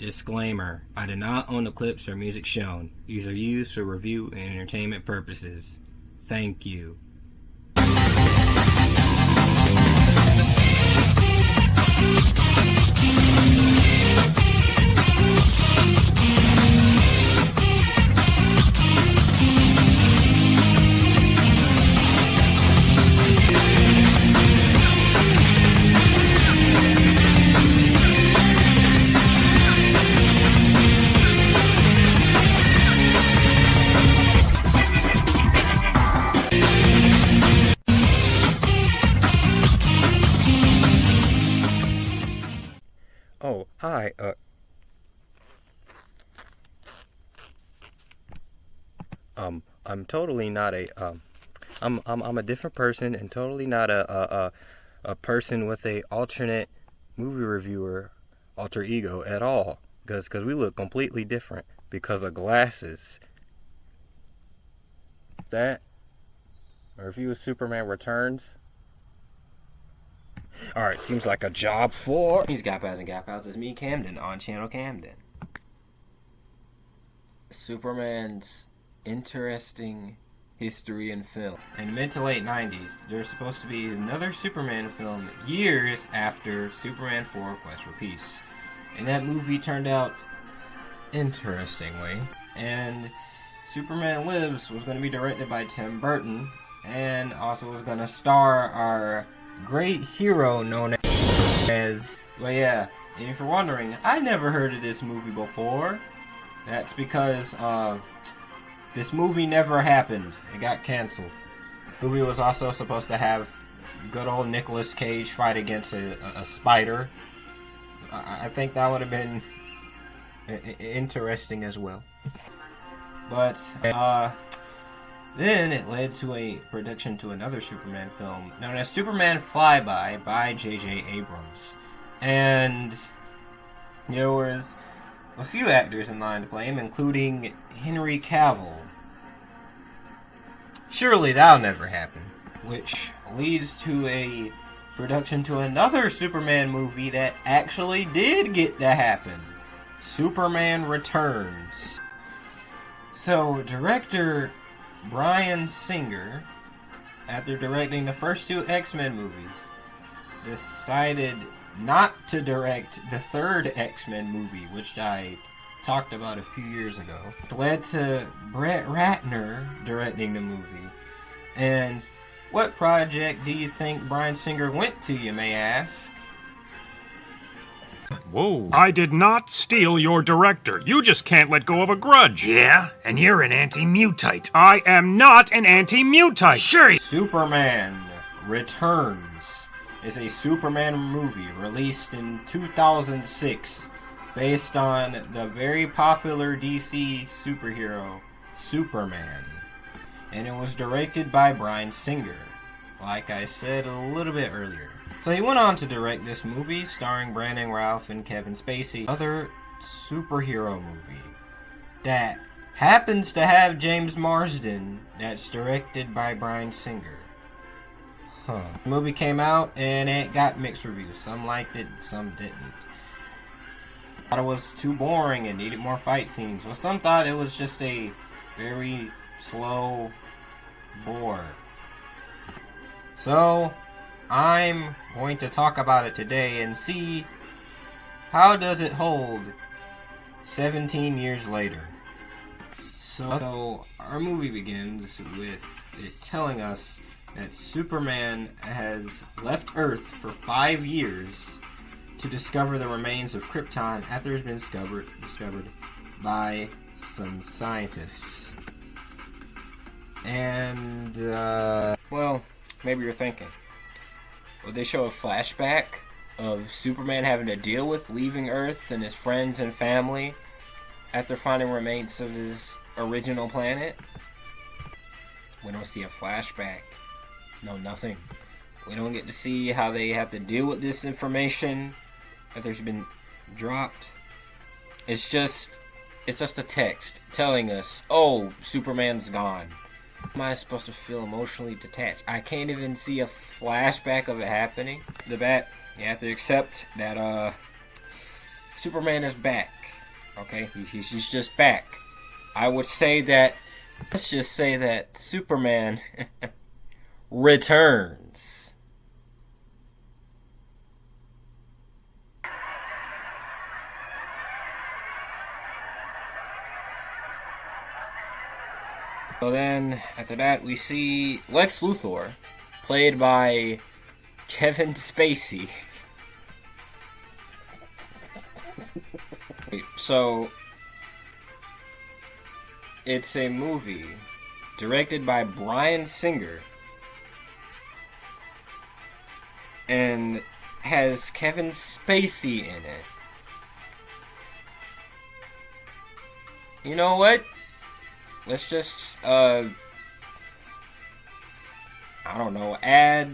Disclaimer: I do not own the clips or music shown. These are used for review and entertainment purposes. Thank you. Oh, hi, I'm totally not I'm a different person and totally not a person with a alternate movie reviewer alter ego at all, because we look completely different because of glasses. That, a review of Superman Returns. Alright, seems like a job for These Gap-Outs and Gap-Outs. It's me, Camden, on Channel Camden. Superman's interesting history and film. In the mid to late 90s, there's supposed to be another Superman film years after Superman 4 Quest for Peace. And that movie turned out interestingly. And Superman Lives was going to be directed by Tim Burton, and also was going to star our great hero known as... Well, yeah, and if you're wondering, I never heard of this movie before. That's because, this movie never happened. It got canceled. The movie was also supposed to have good old Nicolas Cage fight against a spider. I think that would have been interesting as well. But, then it led to a production to another Superman film known as Superman Flyby by J.J. Abrams. And there was a few actors in line to play him, including Henry Cavill. Surely that'll never happen. Which leads to a production to another Superman movie that actually did get to happen. Superman Returns. So, director Bryan Singer, after directing the first two X-Men movies, decided not to direct the third X-Men movie, which I talked about a few years ago. It led to Brett Ratner directing the movie. And what project do you think Bryan Singer went to, you may ask? Whoa. I did not steal your director. You just can't let go of a grudge. Yeah, and you're an anti-mutite. I am not an anti-mutite. Sure. Superman Returns is a Superman movie released in 2006 based on the very popular DC superhero Superman. And it was directed by Bryan Singer, like I said a little bit earlier. So he went on to direct this movie starring Brandon Routh and Kevin Spacey, another superhero movie that happens to have James Marsden, that's directed by Bryan Singer. The movie came out and it got mixed reviews. Some liked it, some didn't. Thought it was too boring and needed more fight scenes. Well, some thought it was just a very slow bore. So I'm going to talk about it today and see how does it hold 17 years later. So our movie begins with it telling us that Superman has left Earth for 5 years to discover the remains of Krypton after it's been discovered by some scientists. And, well, maybe you're thinking, would they show a flashback of Superman having to deal with leaving Earth and his friends and family after finding remains of his original planet? We don't see a flashback. No, nothing. We don't get to see how they have to deal with this information that there's been dropped. It's just a text telling us, oh, Superman's gone. Am I supposed to feel emotionally detached? I can't even see a flashback of it happening. You have to accept that Superman is back. Okay, he's just back. I would say that, let's just say that Superman returns. So then, after that, we see Lex Luthor, played by Kevin Spacey. So, it's a movie directed by Bryan Singer and has Kevin Spacey in it. You know what? Let's just, I don't know, add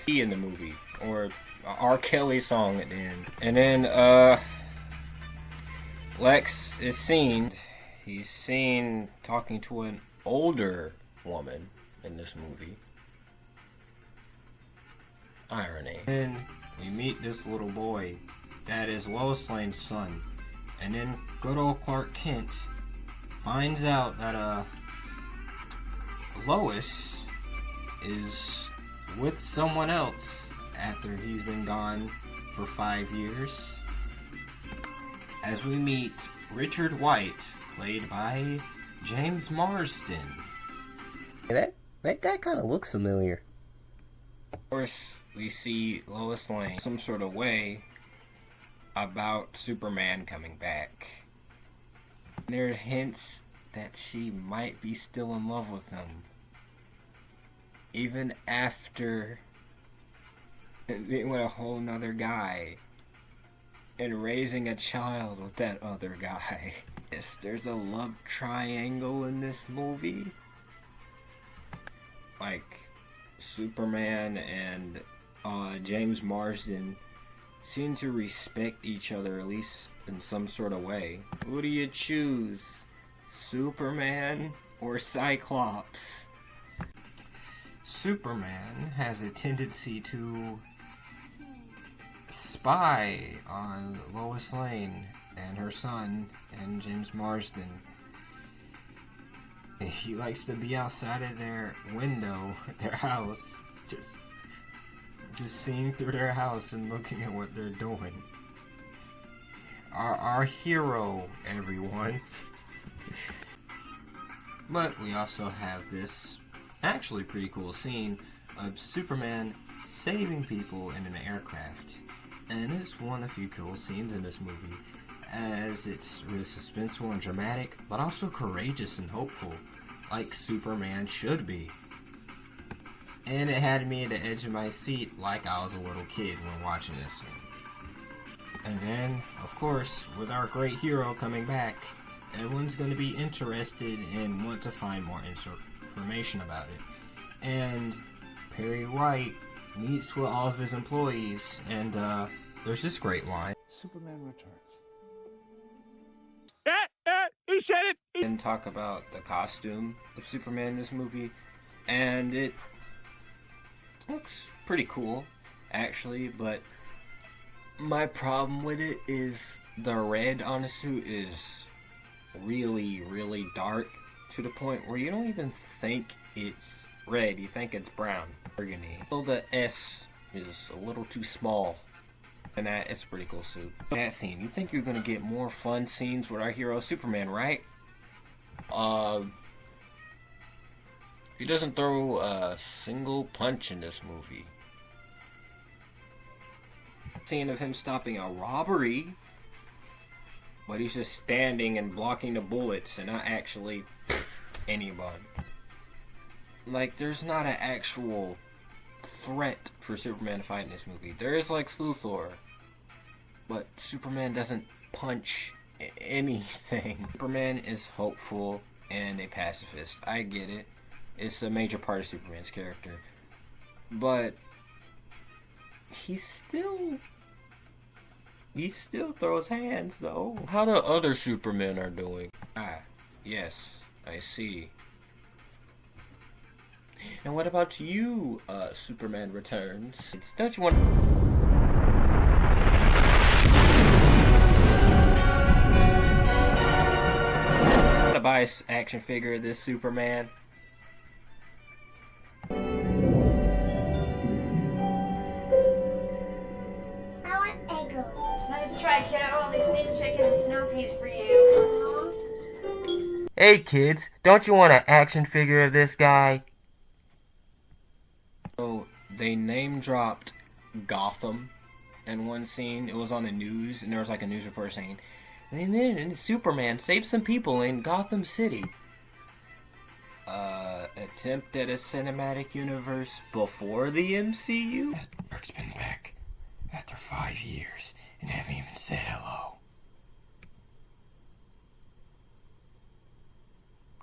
in the movie, or R. Kelly song at the end. And then, Lex is seen, he's seen talking to an older woman in this movie. Irony. And we meet this little boy that is Lois Lane's son. And then good old Clark Kent finds out that Lois is with someone else after he's been gone for 5 years. As we meet Richard White, played by James Marsden. That kind of looks familiar. Of course, we see Lois Lane some sort of way about Superman coming back. There are hints that she might be still in love with him, even after being with a whole nother guy and raising a child with that other guy. Yes, there's a love triangle in this movie. Like, Superman and James Marsden seem to respect each other, at least in some sort of way. Who do you choose? Superman or Cyclops? Superman has a tendency to spy on Lois Lane and her son and James Marsden. He likes to be outside of their window, their house, just seeing through their house and looking at what they're doing. Our hero, everyone. But we also have this actually pretty cool scene of Superman saving people in an aircraft. And it's one of the few cool scenes in this movie, as it's really suspenseful and dramatic, but also courageous and hopeful, like Superman should be. And it had me at the edge of my seat like I was a little kid when watching this thing. And then, of course, with our great hero coming back, everyone's going to be interested and want to find more information about it. And Perry White meets with all of his employees, and there's this great line. Superman returns. He said it! And talk about the costume of Superman in this movie, and it looks pretty cool, actually, but my problem with it is the red on the suit is really, really dark, to the point where you don't even think it's red, you think it's brown. Burgundy. So the S is a little too small. And that, it's a pretty cool suit. That scene, you think you're gonna get more fun scenes with our hero Superman, right? He doesn't throw a single punch in this movie. Scene of him stopping a robbery, but he's just standing and blocking the bullets and not actually anyone. Like, there's not an actual threat for Superman to fight in this movie. There is Lex Luthor, but Superman doesn't punch anything. Superman is hopeful and a pacifist. I get it. It's a major part of Superman's character. But he still throws hands, though. How the other Supermen are doing? Ah, yes, I see. And what about you, Superman Returns? Don't you want... buy an action figure of this Superman. I want egg rolls. Nice try, kiddo. Only steamed chicken and snow peas for you. Hey kids, don't you want an action figure of this guy? So they name dropped Gotham in one scene. It was on the news, and there was like a news reporter saying, and then Superman saved some people in Gotham City. Attempt at a cinematic universe before the MCU? Earth's been back after 5 years and haven't even said hello.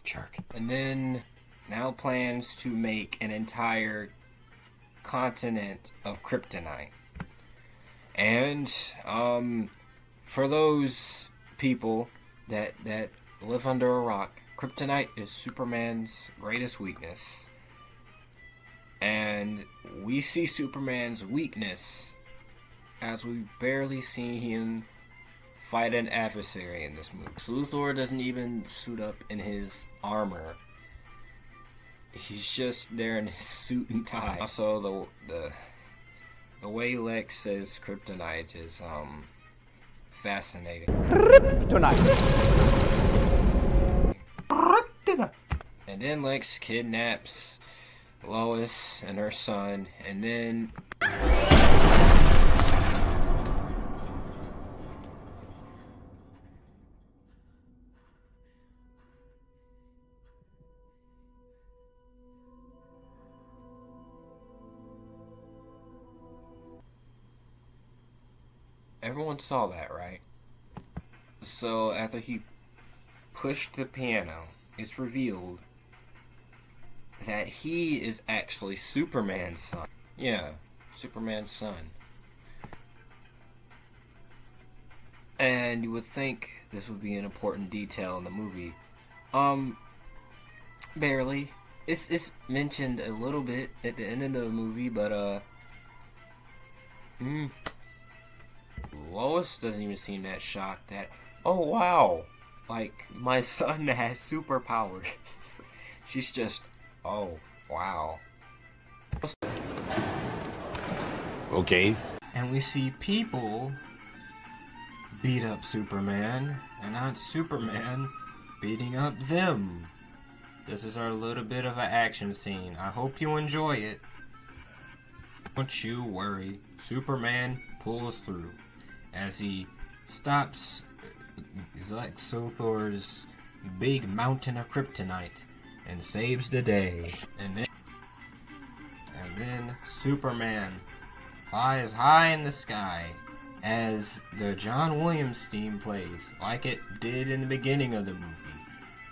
Jerk. And then now plans to make an entire continent of kryptonite. And for those people that live under a rock, kryptonite is Superman's greatest weakness. And we see Superman's weakness as we barely see him fight an adversary in this movie. Lex Luthor doesn't even suit up in his armor. He's just there in his suit and tie. Also, the way Lex says kryptonite is fascinating. Kkkrrryptonite. And then Lex kidnaps Lois and her son, and then everyone saw that, right? So after he pushed the piano, it's revealed that he is actually Superman's son. Yeah, Superman's son. And you would think this would be an important detail in the movie. Barely. It's mentioned a little bit at the end of the movie, but Lois doesn't even seem that shocked that, oh wow, like my son has superpowers. She's just, oh wow. Okay. And we see people beat up Superman, and not Superman beating up them. This is our little bit of an action scene. I hope you enjoy it. Don't you worry, Superman pulls through as he stops Lex Luthor's big mountain of kryptonite and saves the day. And then Superman flies high in the sky as the John Williams theme plays, like it did in the beginning of the movie,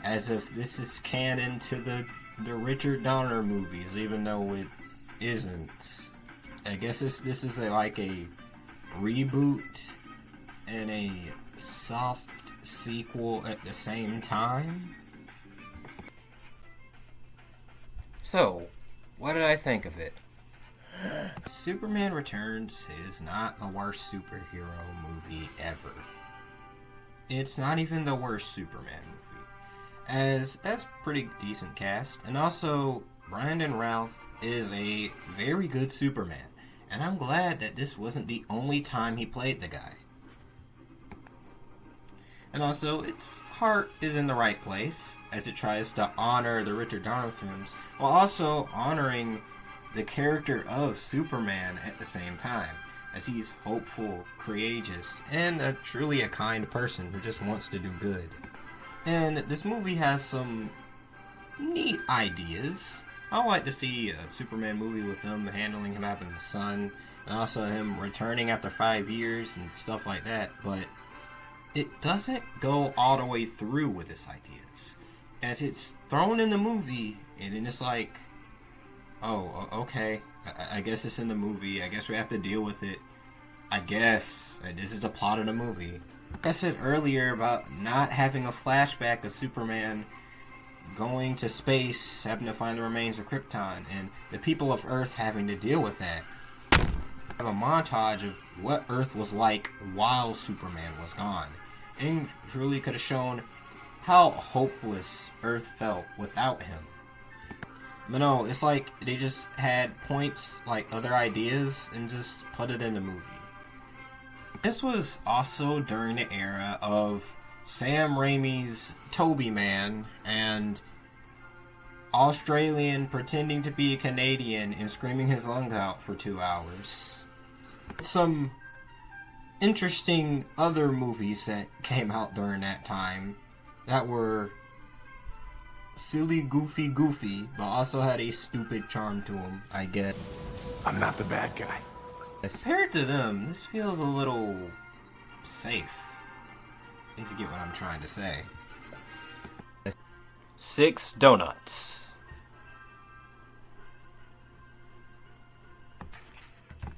as if this is canon to the Richard Donner movies, even though it isn't. I guess this is like a reboot and a soft sequel at the same time. So, what did I think of it? Superman Returns is not the worst superhero movie ever. It's not even the worst Superman movie, as that's pretty decent cast, and also Brandon Routh is a very good Superman. And I'm glad that this wasn't the only time he played the guy. And also, its heart is in the right place, as it tries to honor the Richard Donner films, while also honoring the character of Superman at the same time, as he's hopeful, courageous, and truly a kind person who just wants to do good. And this movie has some neat ideas. I would like to see a Superman movie with them handling him having a son, and also him returning after 5 years and stuff like that, but it doesn't go all the way through with its ideas. As it's thrown in the movie, and then it's like, oh, okay, I guess it's in the movie, I guess we have to deal with it. I guess this is the plot of the movie. Like I said earlier about not having a flashback of Superman going to space, having to find the remains of Krypton, and the people of Earth having to deal with that. Have a montage of what Earth was like while Superman was gone. And truly could have shown how hopeless Earth felt without him. But no, it's like they just had points, like other ideas, and just put it in the movie. This was also during the era of Sam Raimi's Toby Man and Australian pretending to be a Canadian and screaming his lungs out for 2 hours. Some interesting other movies that came out during that time that were silly, goofy, but also had a stupid charm to them, I guess. I'm not the bad guy. Compared to them, this feels a little safe. If you get what I'm trying to say. 6 donuts.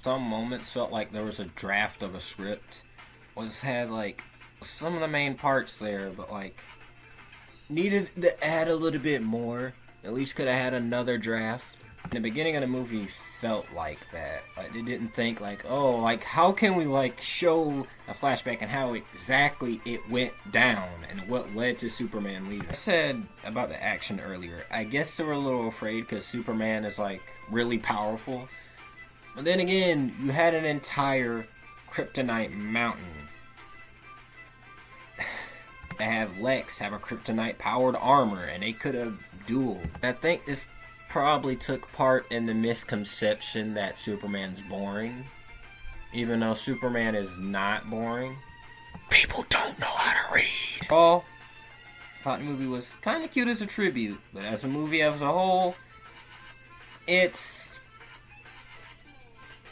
Some moments felt like there was a draft of a script. Had like some of the main parts there, but like needed to add a little bit more. At least could have had another draft. In the beginning of the movie felt like that. Like they didn't think like, oh, like how can we like show a flashback and how exactly it went down and what led to Superman leaving. I said about the action earlier, I guess they were a little afraid because Superman is like really powerful. But then again, you had an entire kryptonite mountain. They have Lex have a kryptonite powered armor and they could have dueled. I think this probably took part in the misconception that Superman's boring. Even though Superman is not boring. People don't know how to read. Oh, I thought the movie was kind of cute as a tribute, but as a movie as a whole, it's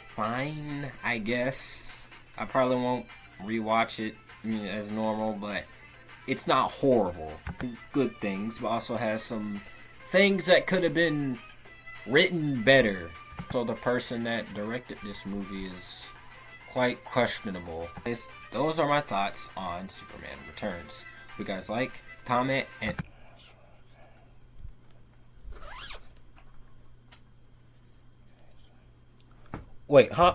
fine, I guess. I probably won't rewatch it as normal, but it's not horrible. Good things, but also has some things that could have been written better. So the person that directed this movie is quite questionable. Those are my thoughts on Superman Returns. If you guys like, comment, and Wait, huh?